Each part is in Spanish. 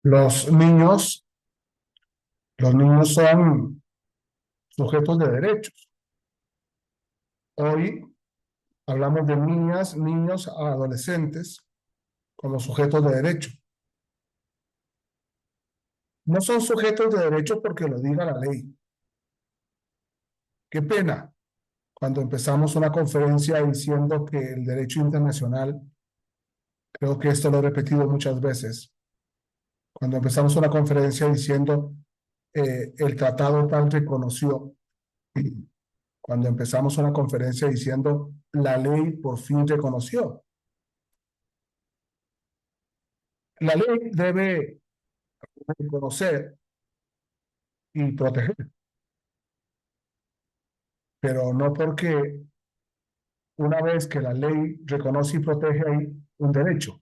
Los niños, los niños son sujetos de derechos. Hoy hablamos de niñas, niños, adolescentes como sujetos de derecho. No son sujetos de derecho porque lo diga la ley. Qué pena cuando empezamos una conferencia diciendo que el derecho internacional, creo que esto lo he repetido muchas veces, cuando empezamos una conferencia diciendo el tratado tal reconoció, cuando empezamos una conferencia diciendo la ley por fin reconoció. La ley debe reconocer y proteger, pero no porque una vez que la ley reconoce y protege hay un derecho,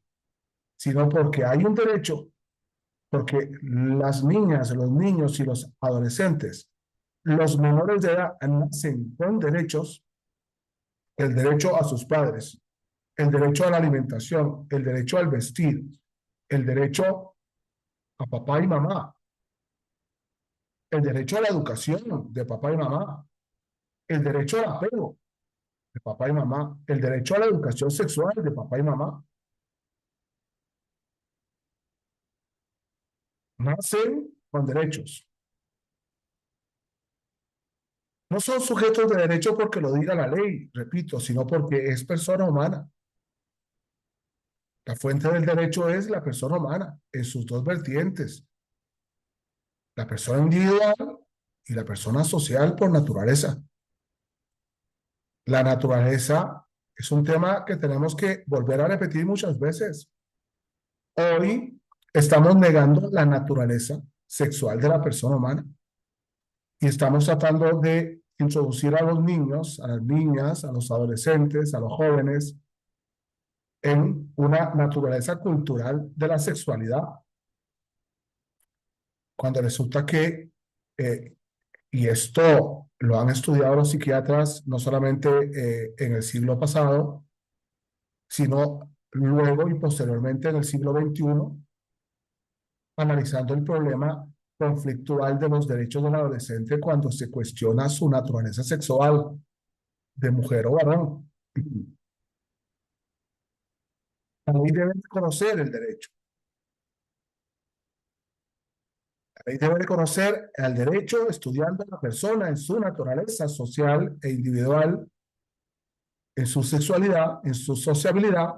sino porque hay un derecho, porque las niñas, los niños y los adolescentes, los menores de edad nacen con derechos, el derecho a sus padres, el derecho a la alimentación, el derecho al vestir, el derecho a papá y mamá, el derecho a la educación de papá y mamá, el derecho al apego de papá y mamá, el derecho a la educación sexual de papá y mamá, nacen con derechos. No son sujetos de derecho porque lo diga la ley, repito, sino porque es persona humana. La fuente del derecho es la persona humana en sus dos vertientes, la persona individual y la persona social por naturaleza. La naturaleza es un tema que tenemos que volver a repetir muchas veces. Hoy estamos negando la naturaleza sexual de la persona humana y estamos tratando de introducir a los niños, a las niñas, a los adolescentes, a los jóvenes en una naturaleza cultural de la sexualidad, cuando resulta que, eh, y esto lo han estudiado los psiquiatras no solamente en el siglo pasado, sino luego y posteriormente en el siglo XXI, analizando el problema conflictual de los derechos del adolescente cuando se cuestiona su naturaleza sexual de mujer o varón. Ahí deben conocer el derecho. Ahí debe reconocer el derecho estudiando a la persona en su naturaleza social e individual, en su sexualidad, en su sociabilidad,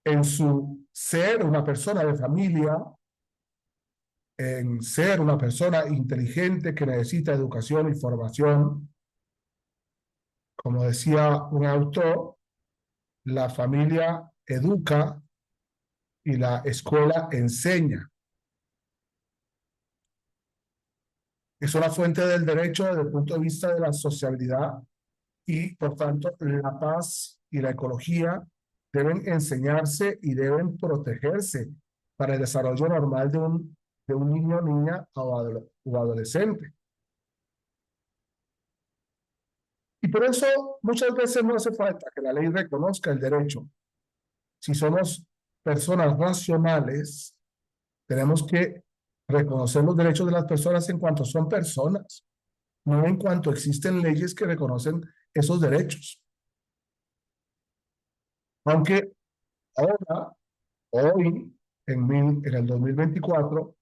en su ser una persona de familia, en ser una persona inteligente que necesita educación y formación. Como decía un autor, la familia educa y la escuela enseña. Es una fuente del derecho desde el punto de vista de la sociabilidad y, por tanto, la paz y la ecología deben enseñarse y deben protegerse para el desarrollo normal de un niño, niña o adolescente. Y por eso muchas veces no hace falta que la ley reconozca el derecho. Si somos personas racionales, tenemos que reconocer los derechos de las personas en cuanto son personas, no en cuanto existen leyes que reconocen esos derechos. Aunque ahora, hoy, en el 2024,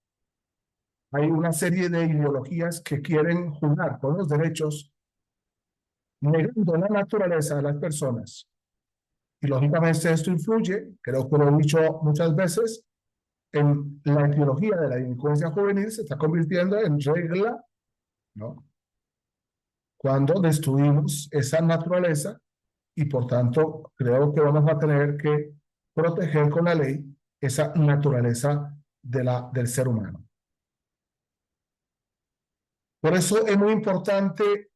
hay una serie de ideologías que quieren jugar con los derechos, negando la naturaleza de las personas. Y lógicamente esto influye, creo que lo he dicho muchas veces, en la etiología de la delincuencia juvenil se está convirtiendo en regla, ¿no? Cuando destruimos esa naturaleza y por tanto creo que vamos a tener que proteger con la ley esa naturaleza del ser humano. Por eso es muy importante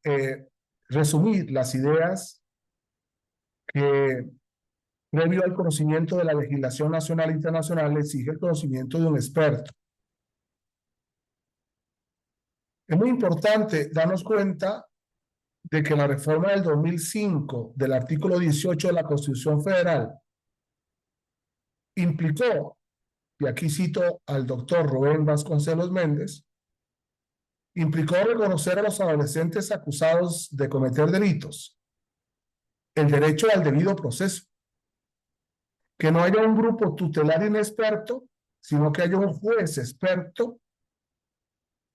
resumir las ideas que, previo al conocimiento de la legislación nacional e internacional, exige el conocimiento de un experto. Es muy importante darnos cuenta de que la reforma del 2005 del artículo 18 de la Constitución Federal implicó y aquí cito al doctor Rubén Vasconcelos Méndez, implicó reconocer a los adolescentes acusados de cometer delitos el derecho al debido proceso, que no haya un grupo tutelar inexperto, sino que haya un juez experto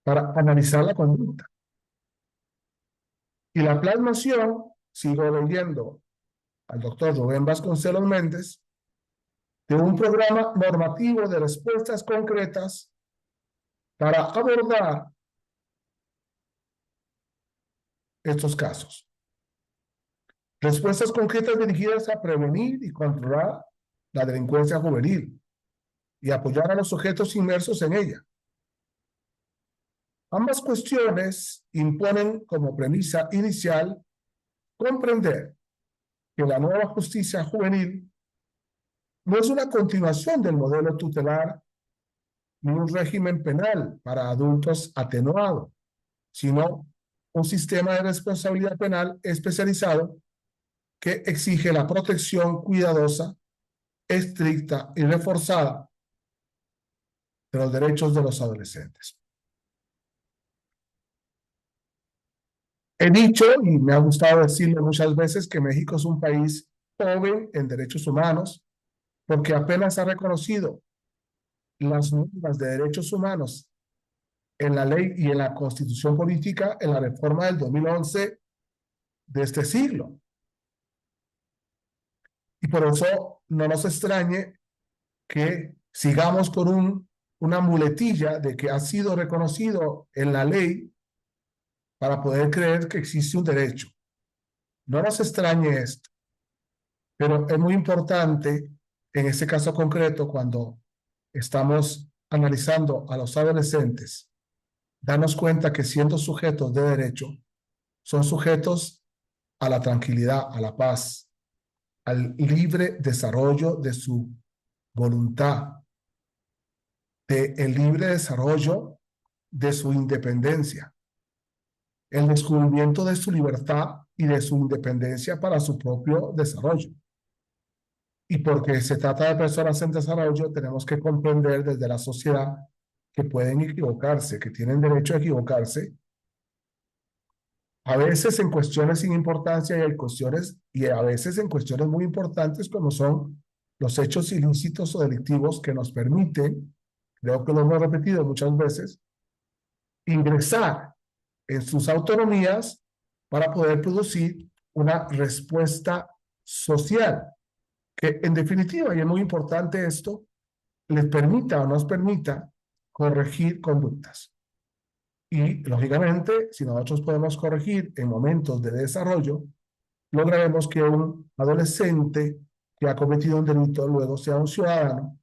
para analizar la conducta. Y la plasmación, sigo leyendo al doctor Rubén Vasconcelos Méndez, de un programa normativo de respuestas concretas para abordar estos casos. Respuestas concretas dirigidas a prevenir y controlar la delincuencia juvenil y apoyar a los sujetos inmersos en ella. Ambas cuestiones imponen como premisa inicial comprender que la nueva justicia juvenil no es una continuación del modelo tutelar ni un régimen penal para adultos atenuado, sino un sistema de responsabilidad penal especializado que exige la protección cuidadosa, estricta y reforzada de los derechos de los adolescentes. He dicho, y me ha gustado decirlo muchas veces, que México es un país joven en derechos humanos, porque apenas ha reconocido las normas de derechos humanos en la ley y en la constitución política en la reforma del 2011 de este siglo. Y por eso no nos extrañe que sigamos con una muletilla de que ha sido reconocido en la ley para poder creer que existe un derecho. No nos extrañe esto, pero es muy importante en este caso concreto cuando estamos analizando a los adolescentes, darnos cuenta que siendo sujetos de derecho, son sujetos a la tranquilidad, a la paz, al libre desarrollo de su voluntad, del libre desarrollo de su independencia, el descubrimiento de su libertad y de su independencia para su propio desarrollo. Y porque se trata de personas en desarrollo, tenemos que comprender desde la sociedad que pueden equivocarse, que tienen derecho a equivocarse, a veces en cuestiones sin importancia y a veces en cuestiones muy importantes como son los hechos ilícitos o delictivos que nos permiten, creo que lo hemos repetido muchas veces, ingresar en sus autonomías para poder producir una respuesta social, que en definitiva, y es muy importante esto, les permita o nos permita corregir conductas. Y lógicamente, si nosotros podemos corregir en momentos de desarrollo, lograremos que un adolescente que ha cometido un delito luego sea un ciudadano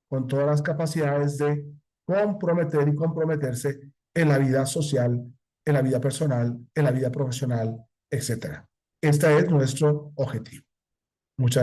con todas las capacidades de comprometer y comprometerse en la vida social, en la vida personal, en la vida profesional, etc. Este es nuestro objetivo. Muchas gracias.